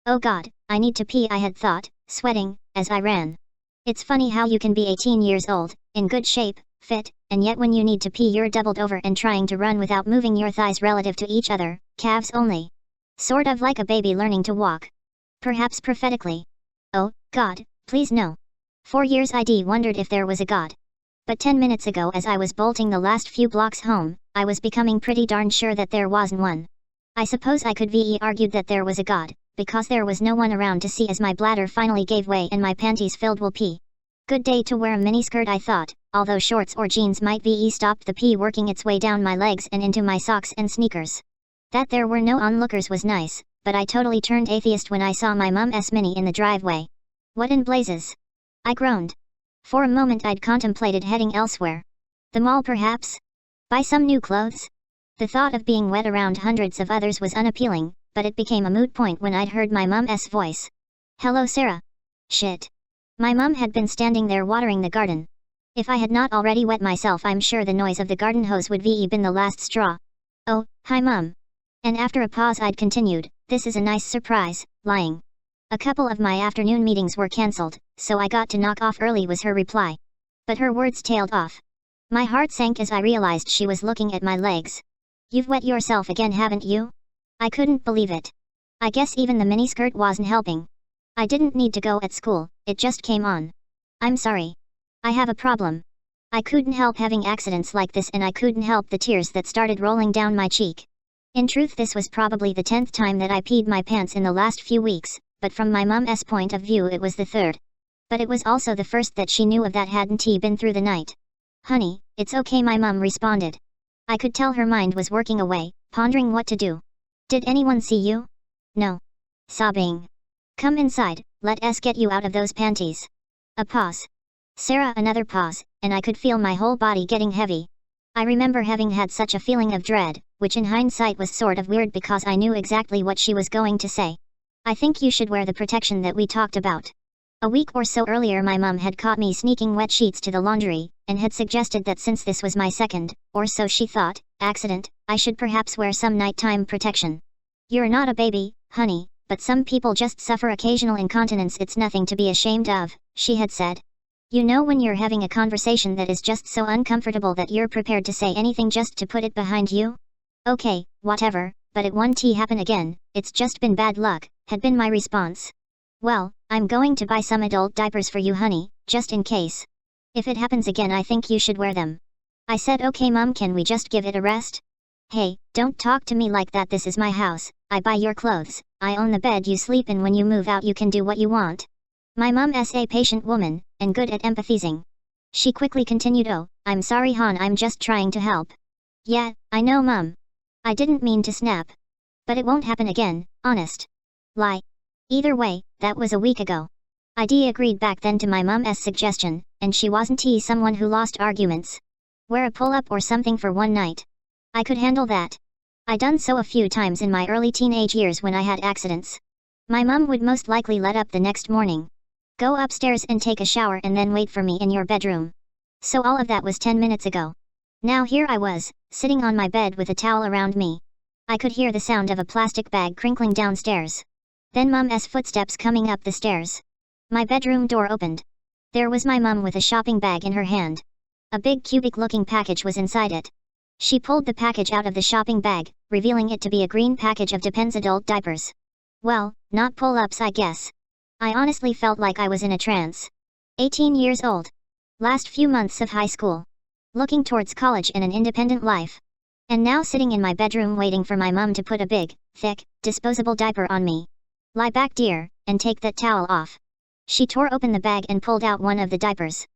Oh god, I need to pee, I had thought, sweating, as I ran. It's funny how you can be 18 years old, in good shape, fit, and yet when you need to pee you're doubled over and trying to run without moving your thighs relative to each other, calves only. Sort of like a baby learning to walk. Perhaps prophetically. Oh, God, please no. For years I'd wondered if there was a God. But 10 minutes ago as I was bolting the last few blocks home, I was becoming pretty darn sure that there wasn't one. I suppose I could ve argued that there was a God, because there was no one around to see as my bladder finally gave way and my panties filled with pee. Good day to wear a miniskirt, I thought, although shorts or jeans might ve stopped the pee working its way down my legs and into my socks and sneakers. That there were no onlookers was nice, but I totally turned atheist when I saw my mum's Mini in the driveway. What in blazes? I groaned. For a moment I'd contemplated heading elsewhere. The mall perhaps? Buy some new clothes? The thought of being wet around hundreds of others was unappealing, but it became a moot point when I'd heard my mum's voice. Hello Sarah. Shit. My mum had been standing there watering the garden. If I had not already wet myself I'm sure the noise of the garden hose would ve been the last straw. Oh, hi mum. And after a pause I'd continued, this is a nice surprise, lying. A couple of my afternoon meetings were cancelled, so I got to knock off early was her reply. But her words tailed off. My heart sank as I realized she was looking at my legs. You've wet yourself again haven't you? I couldn't believe it. I guess even the miniskirt wasn't helping. I didn't need to go at school, it just came on. I'm sorry. I have a problem. I couldn't help having accidents like this and I couldn't help the tears that started rolling down my cheek. In truth this was probably the 10th time that I peed my pants in the last few weeks, but from my mum's point of view it was the 3rd. But it was also the first that she knew of that hadn't been through the night. Honey, it's okay my mum responded. I could tell her mind was working away, pondering what to do. Did anyone see you? No. Sobbing. Come inside, let us get you out of those panties. A pause. Sarah, another pause, and I could feel my whole body getting heavy. I remember having had such a feeling of dread, which in hindsight was sort of weird because I knew exactly what she was going to say. I think you should wear the protection that we talked about. A week or so earlier my mum had caught me sneaking wet sheets to the laundry, and had suggested that since this was my second, or so she thought, accident, I should perhaps wear some nighttime protection. You're not a baby, honey, but some people just suffer occasional incontinence, it's nothing to be ashamed of, she had said. You know when you're having a conversation that is just so uncomfortable that you're prepared to say anything just to put it behind you? Okay, whatever, but it won't happen again, it's just been bad luck, had been my response. Well, I'm going to buy some adult diapers for you honey, just in case. If it happens again I think you should wear them. I said okay mum, can we just give it a rest? Hey, don't talk to me like that, this is my house, I buy your clothes, I own the bed you sleep in, when you move out you can do what you want. My mum's a patient woman, and good at empathizing. She quickly continued, oh, I'm sorry hon, I'm just trying to help. Yeah, I know mum. I didn't mean to snap. But it won't happen again, honest. Lie. Either way, that was a week ago. I agreed back then to my mum's suggestion, and she wasn't someone who lost arguments. Wear a pull-up or something for one night. I could handle that. I done so a few times in my early teenage years when I had accidents. My mum would most likely let up the next morning. Go upstairs and take a shower and then wait for me in your bedroom. So all of that was 10 minutes ago. Now here I was, sitting on my bed with a towel around me. I could hear the sound of a plastic bag crinkling downstairs. Then mum's footsteps coming up the stairs. My bedroom door opened. There was my mum with a shopping bag in her hand. A big cubic-looking package was inside it. She pulled the package out of the shopping bag, revealing it to be a green package of Depends adult diapers. Well, not pull-ups I guess. I honestly felt like I was in a trance. 18 years old. Last few months of high school. Looking towards college and an independent life. And now sitting in my bedroom waiting for my mum to put a big, thick, disposable diaper on me. Lie back dear, and take that towel off. She tore open the bag and pulled out one of the diapers.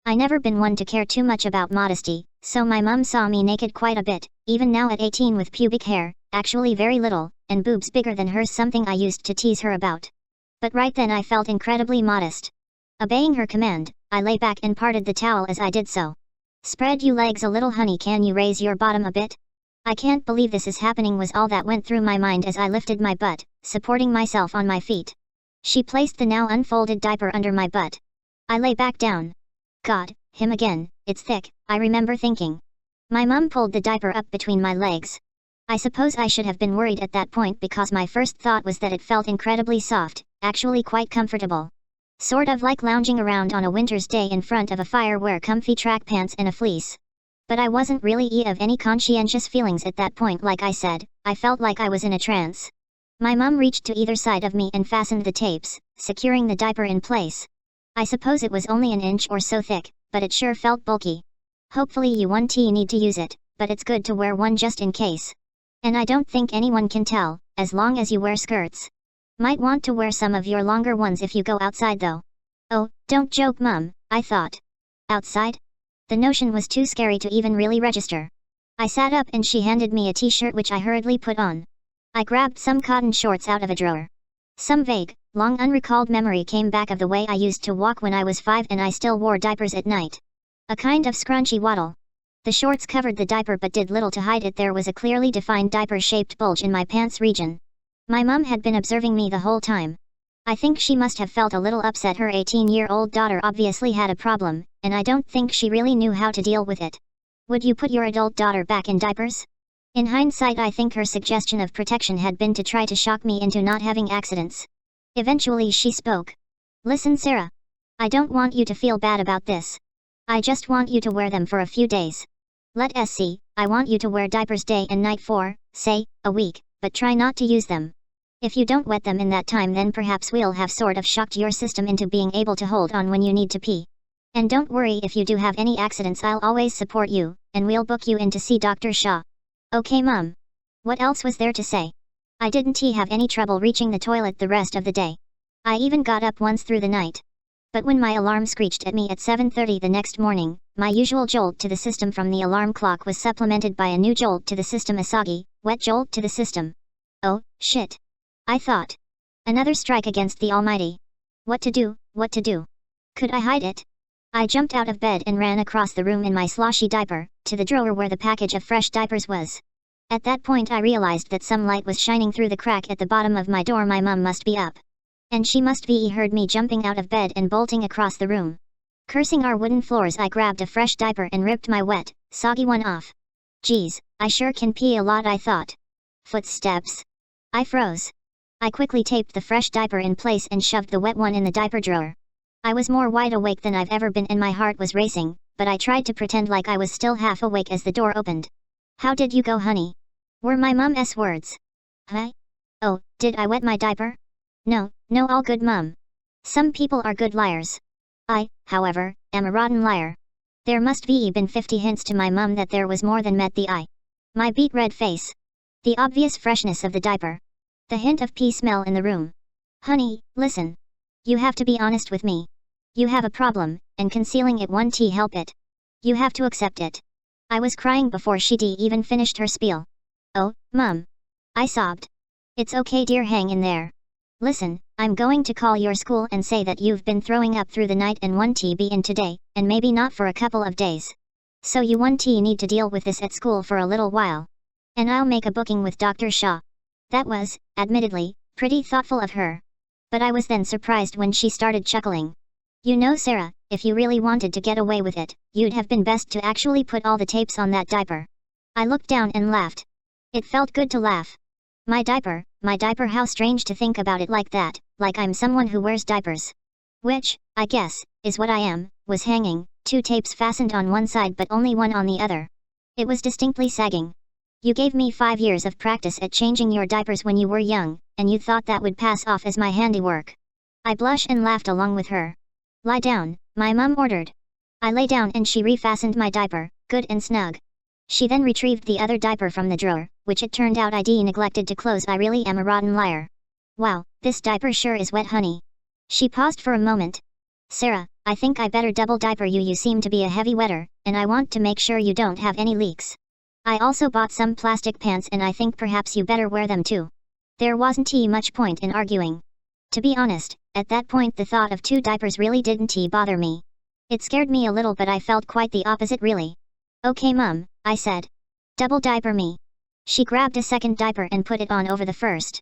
I never been one to care too much about modesty, so my mum saw me naked quite a bit, even now at 18 with pubic hair, actually very little, and boobs bigger than hers, something I used to tease her about. But right then I felt incredibly modest. Obeying her command, I lay back and parted the towel as I did so. Spread you legs a little honey, can you raise your bottom a bit? I can't believe this is happening was all that went through my mind as I lifted my butt, supporting myself on my feet. She placed the now unfolded diaper under my butt. I lay back down. God, him again, it's thick, I remember thinking. My mum pulled the diaper up between my legs. I suppose I should have been worried at that point because my first thought was that it felt incredibly soft, actually quite comfortable. Sort of like lounging around on a winter's day in front of a fire wear comfy track pants and a fleece. But I wasn't really of any conscientious feelings at that point. Like I said, I felt like I was in a trance. My mom reached to either side of me and fastened the tapes, securing the diaper in place. I suppose it was only an inch or so thick, but it sure felt bulky. Hopefully you won't need to use it, but it's good to wear one just in case. And I don't think anyone can tell, as long as you wear skirts. Might want to wear some of your longer ones if you go outside though. Oh, don't joke Mum, I thought. Outside? The notion was too scary to even really register. I sat up and she handed me a t-shirt which I hurriedly put on. I grabbed some cotton shorts out of a drawer. Some vague, long unrecalled memory came back of the way I used to walk when I was 5 and I still wore diapers at night. A kind of scrunchy waddle. The shorts covered the diaper but did little to hide it. There was a clearly defined diaper-shaped bulge in my pants region. My mum had been observing me the whole time. I think she must have felt a little upset. Her 18-year-old daughter obviously had a problem, and I don't think she really knew how to deal with it. Would you put your adult daughter back in diapers? In hindsight, I think her suggestion of protection had been to try to shock me into not having accidents. Eventually she spoke. Listen Sarah. I don't want you to feel bad about this. I just want you to wear them for a few days. Let's see, I want you to wear diapers day and night for, say, a week, but try not to use them. If you don't wet them in that time, then perhaps we'll have sort of shocked your system into being able to hold on when you need to pee. And don't worry if you do have any accidents, I'll always support you, and we'll book you in to see Dr. Shaw. Okay Mum. What else was there to say? I didn't have any trouble reaching the toilet the rest of the day. I even got up once through the night. But when my alarm screeched at me at 7:30 the next morning, my usual jolt to the system from the alarm clock was supplemented by a new jolt to the system, a soggy, wet jolt to the system. Oh, shit. I thought. Another strike against the Almighty. What to do, what to do? Could I hide it? I jumped out of bed and ran across the room in my sloshy diaper, to the drawer where the package of fresh diapers was. At that point I realized that some light was shining through the crack at the bottom of my door. My mum must be up. And she must be heard me jumping out of bed and bolting across the room. Cursing our wooden floors, I grabbed a fresh diaper and ripped my wet, soggy one off. Geez, I sure can pee a lot, I thought. Footsteps. I froze. I quickly taped the fresh diaper in place and shoved the wet one in the diaper drawer. I was more wide awake than I've ever been and my heart was racing, but I tried to pretend like I was still half awake as the door opened. How did you go, honey? Were my mum's words. Huh? Oh, did I wet my diaper? No, all good Mum. Some people are good liars. I, however, am a rotten liar. There must be been 50 hints to my mum that there was more than met the eye. My beet red face. The obvious freshness of the diaper. The hint of pee smell in the room. Honey, listen. You have to be honest with me. You have a problem, and concealing it won't help it. You have to accept it. I was crying before she even finished her spiel. Oh, Mum. I sobbed. It's okay dear, hang in there. Listen, I'm going to call your school and say that you've been throwing up through the night and won't be in today, and maybe not for a couple of days. So you won't need to deal with this at school for a little while. And I'll make a booking with Dr. Shaw. That was, admittedly, pretty thoughtful of her. But I was then surprised when she started chuckling. You know Sarah, if you really wanted to get away with it, you'd have been best to actually put all the tapes on that diaper. I looked down and laughed. It felt good to laugh. My diaper, how strange to think about it like that, like I'm someone who wears diapers. Which, I guess, is what I am, was hanging, 2 tapes fastened on one side but only one on the other. It was distinctly sagging. You gave me 5 years of practice at changing your diapers when you were young, and you thought that would pass off as my handiwork. I blushed and laughed along with her. Lie down, my mum ordered. I lay down and she refastened my diaper, good and snug. She then retrieved the other diaper from the drawer, which it turned out I'd neglected to close. I really am a rotten liar. Wow, this diaper sure is wet, honey. She paused for a moment. Sarah, I think I better double diaper you. You seem to be a heavy wetter, and I want to make sure you don't have any leaks. I also bought some plastic pants and I think perhaps you better wear them too. There wasn't much point in arguing. To be honest, at that point the thought of 2 diapers really didn't bother me. It scared me a little, but I felt quite the opposite really. Okay Mum, I said. Double diaper me. She grabbed a second diaper and put it on over the first.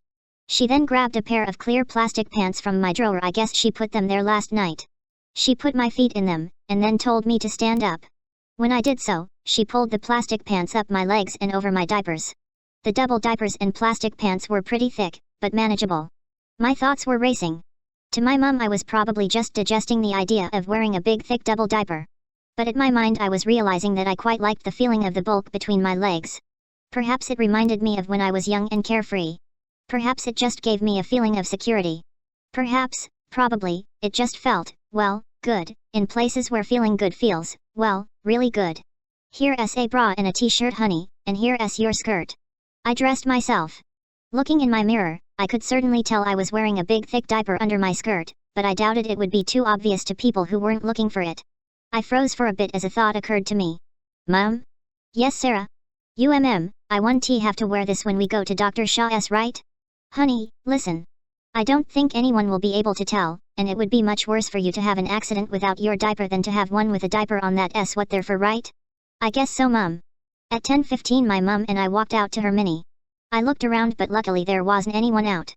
She then grabbed a pair of clear plastic pants from my drawer. I guess she put them there last night. She put my feet in them, and then told me to stand up. When I did so, she pulled the plastic pants up my legs and over my diapers. The double diapers and plastic pants were pretty thick, but manageable. My thoughts were racing. To my mum I was probably just digesting the idea of wearing a big thick double diaper. But in my mind I was realizing that I quite liked the feeling of the bulk between my legs. Perhaps it reminded me of when I was young and carefree. Perhaps it just gave me a feeling of security. Perhaps, probably, it just felt, well, good, in places where feeling good feels, well, really good. Here's a bra and a t-shirt honey, and here's your skirt. I dressed myself. Looking in my mirror, I could certainly tell I was wearing a big thick diaper under my skirt, but I doubted it would be too obvious to people who weren't looking for it. I froze for a bit as a thought occurred to me. Mom? Yes, Sarah? I won't have to wear this when we go to Dr. Shah's, right? Honey, listen. I don't think anyone will be able to tell, and it would be much worse for you to have an accident without your diaper than to have one with a diaper on. That's what they're for, right? I guess so, Mum. At 10:15 my mum and I walked out to her mini. I looked around but luckily there wasn't anyone out.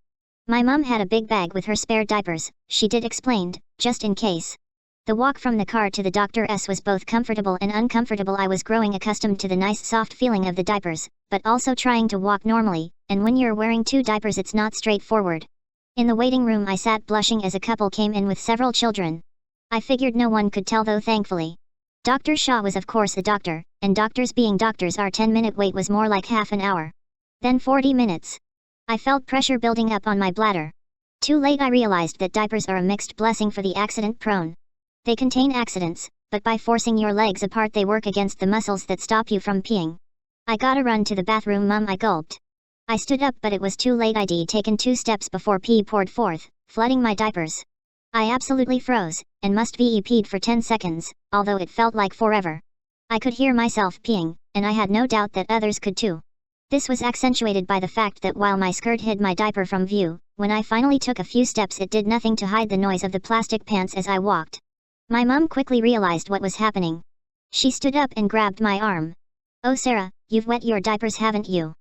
My mum had a big bag with her spare diapers, she did explained, just in case. The walk from the car to the doctor's was both comfortable and uncomfortable. I was growing accustomed to the nice soft feeling of the diapers, but also trying to walk normally, and when you're wearing two diapers it's not straightforward. In the waiting room I sat blushing as a couple came in with several children. I figured no one could tell though, thankfully. Dr. Shah was of course a doctor, and doctors being doctors our 10-minute wait was more like half an hour. Then 40 minutes. I felt pressure building up on my bladder. Too late I realized that diapers are a mixed blessing for the accident-prone. They contain accidents, but by forcing your legs apart they work against the muscles that stop you from peeing. I gotta run to the bathroom, Mum, I gulped. I stood up but it was too late. I'd taken 2 steps before pee poured forth, flooding my diapers. I absolutely froze, and must be peed for 10 seconds, although it felt like forever. I could hear myself peeing, and I had no doubt that others could too. This was accentuated by the fact that while my skirt hid my diaper from view, when I finally took a few steps it did nothing to hide the noise of the plastic pants as I walked. My mum quickly realized what was happening. She stood up and grabbed my arm. Oh Sarah, you've wet your diapers, haven't you?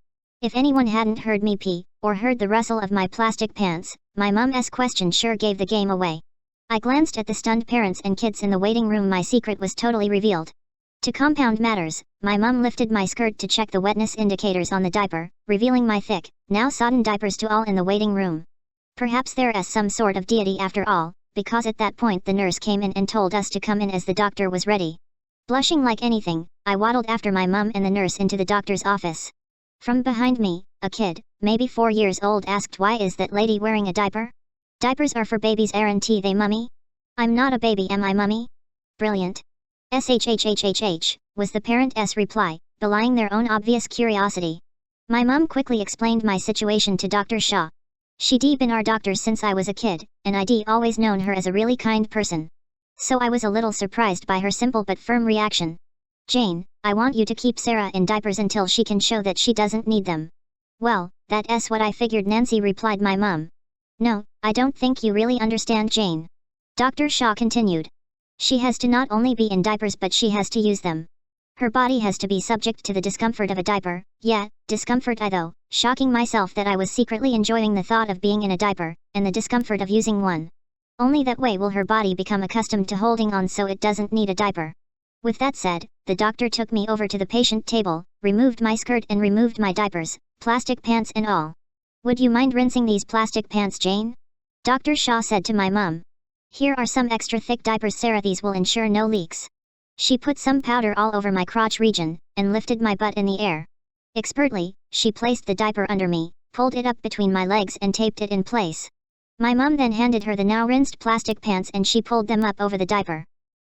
If anyone hadn't heard me pee, or heard the rustle of my plastic pants, my mum's question sure gave the game away. I glanced at the stunned parents and kids in the waiting room. My secret was totally revealed. To compound matters, my mum lifted my skirt to check the wetness indicators on the diaper, revealing my thick, now sodden diapers to all in the waiting room. Perhaps there is some sort of deity after all, because at that point the nurse came in and told us to come in as the doctor was ready. Blushing like anything, I waddled after my mum and the nurse into the doctor's office. From behind me, a kid, maybe 4 years old, asked, "Why is that lady wearing a diaper?" "Diapers are for babies, aren't they, mummy?" "I'm not a baby, am I, mummy?" "Brilliant." "Shhhhhh," was the parent's reply, belying their own obvious curiosity. My mum quickly explained my situation to Dr. Shah. She'd been our doctor since I was a kid, and I'd always known her as a really kind person. So I was a little surprised by her simple but firm reaction. "Jane, I want you to keep Sarah in diapers until she can show that she doesn't need them." "Well, that's what I figured," Nancy replied my mum. "No, I don't think you really understand, Jane." Dr. Shah continued. "She has to not only be in diapers but she has to use them. Her body has to be subject to the discomfort of a diaper." Yeah, discomfort though, shocking myself that I was secretly enjoying the thought of being in a diaper, and the discomfort of using one. Only that way will her body become accustomed to holding on so it doesn't need a diaper. With that said, the doctor took me over to the patient table, removed my skirt and removed my diapers, plastic pants and all. "Would you mind rinsing these plastic pants, Jane?" Dr. Shah said to my mum. "Here are some extra thick diapers, Sarah, these will ensure no leaks." She put some powder all over my crotch region, and lifted my butt in the air. Expertly, she placed the diaper under me, pulled it up between my legs and taped it in place. My mum then handed her the now rinsed plastic pants and she pulled them up over the diaper.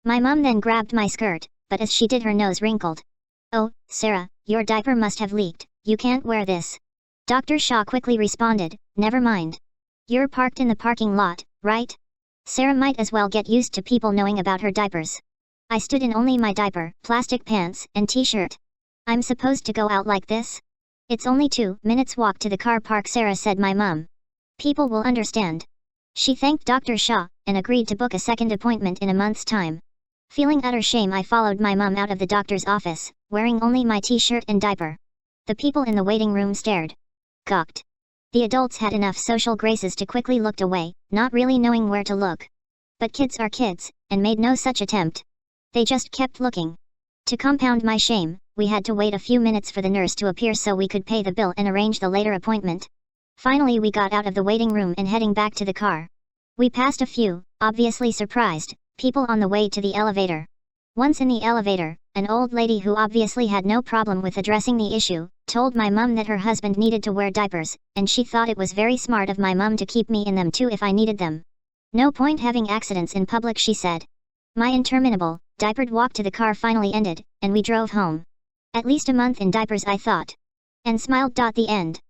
My mum then grabbed my skirt, but as she did her nose wrinkled. "Oh, Sarah, your diaper must have leaked, you can't wear this." Dr. Shah quickly responded, "Never mind. You're parked in the parking lot, right? Sarah might as well get used to people knowing about her diapers." I stood in only my diaper, plastic pants, and t-shirt. "I'm supposed to go out like this?" "It's only 2 minutes walk to the car park," Sarah said my mum. "People will understand." She thanked Dr. Shah, and agreed to book a second appointment in a month's time. Feeling utter shame, I followed my mum out of the doctor's office, wearing only my t-shirt and diaper. The people in the waiting room stared. Gawked. The adults had enough social graces to quickly look away, not really knowing where to look. But kids are kids, and made no such attempt. They just kept looking. To compound my shame, we had to wait a few minutes for the nurse to appear so we could pay the bill and arrange the later appointment. Finally we got out of the waiting room and heading back to the car. We passed a few, obviously surprised, people on the way to the elevator. Once in the elevator, an old lady who obviously had no problem with addressing the issue, told my mum that her husband needed to wear diapers, and she thought it was very smart of my mum to keep me in them too if I needed them. No point having accidents in public, she said. My interminable, diapered walk to the car finally ended, and we drove home. At least a month in diapers, I thought. And smiled. The end.